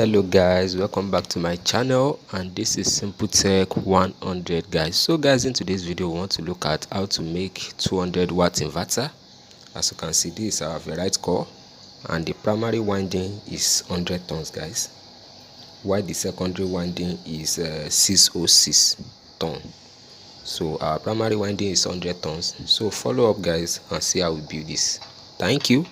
Hello guys, welcome back to my channel, and this is Simple Tech 100 guys. So guys, in today's video we want to look at how to make 200 watt inverter. As you can see, this is our Ferrite core and the primary winding is 100 tons guys, while the secondary winding is 606 ton. So our primary winding is 100 tons. So follow up guys and see how we build this. Thank you.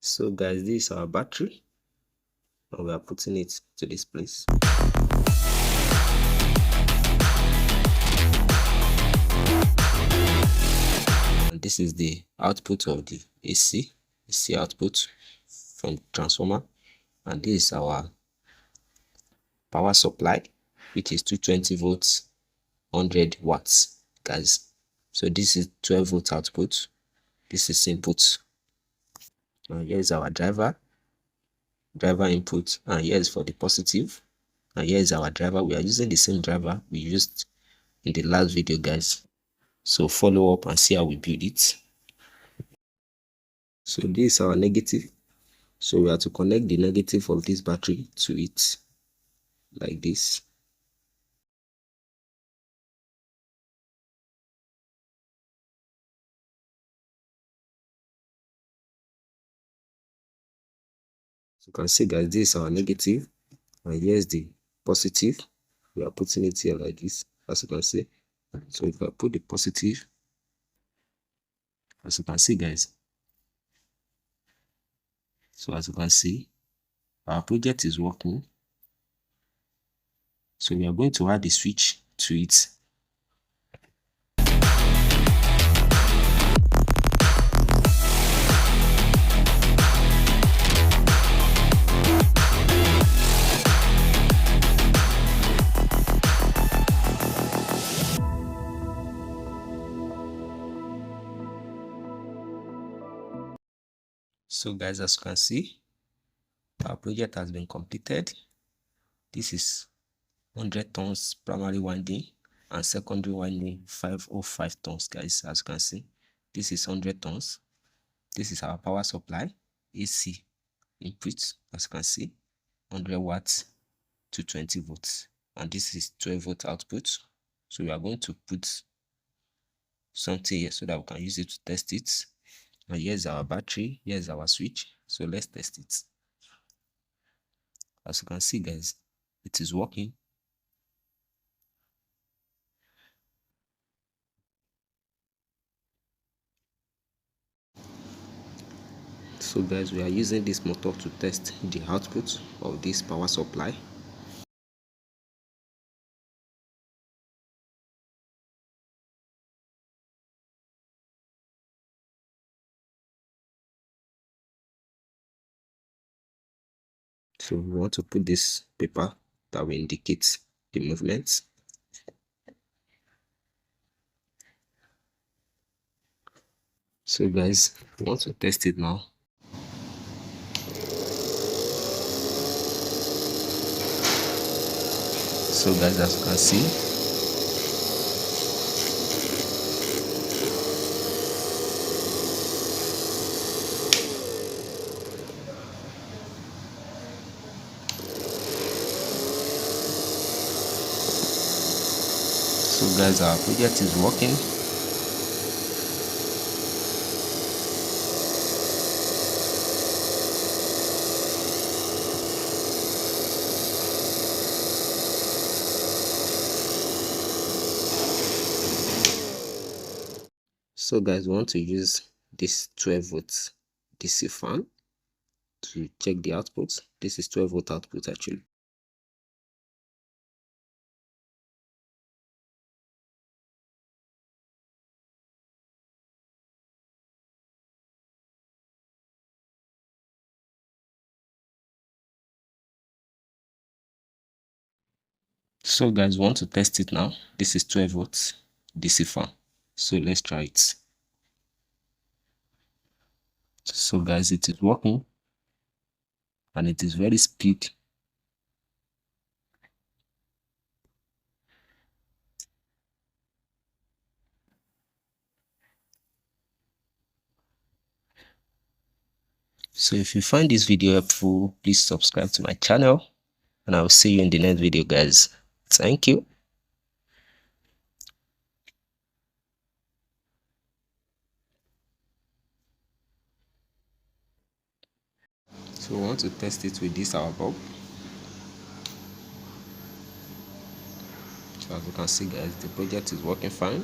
So guys, this is our battery and we are putting it to this place. And this is the output of the AC output from the transformer, and this is our power supply, which is 220 volts 100 watts guys. So this is 12 volt output, this is input, and here is our driver input, and here is for the positive, and here is our driver. We are using the same driver we used in the last video guys, so follow up and see how we build it. So this is our negative, so we have to connect the negative of this battery to it like this. So you can see guys, this is our negative and here's the positive. We are putting it here like this, as you can see. So if I put the positive, as you can see guys, so as you can see, our project is working. So we are going to add the switch to it. So guys, as you can see, our project has been completed. This is 100 tons primary winding and secondary winding 505 tons guys. As you can see, this is 100 tons. This is our power supply AC input, as you can see, 100 watts to 20 volts, and this is 12 volt output. So we are going to put something here so that we can use it to test it. And here's our battery, here's our switch. So let's test it. As you can see guys, it is working. So guys, we are using this motor to test the output of this power supply. So we want to put this paper that will indicate the movements. So guys, we want to test it now. So guys, as you can see, so guys, our project is working. So guys, we want to use this 12 volts DC fan to check the output. This is 12 volt output actually. So guys, we want to test it now. This is 12 volts DC fan. So let's try it. So guys, it is working and it is very speed. So if you find this video helpful, please subscribe to my channel and I will see you in the next video guys. Thank you. So we want to test it with this our bulb. So as you can see guys, the project is working fine.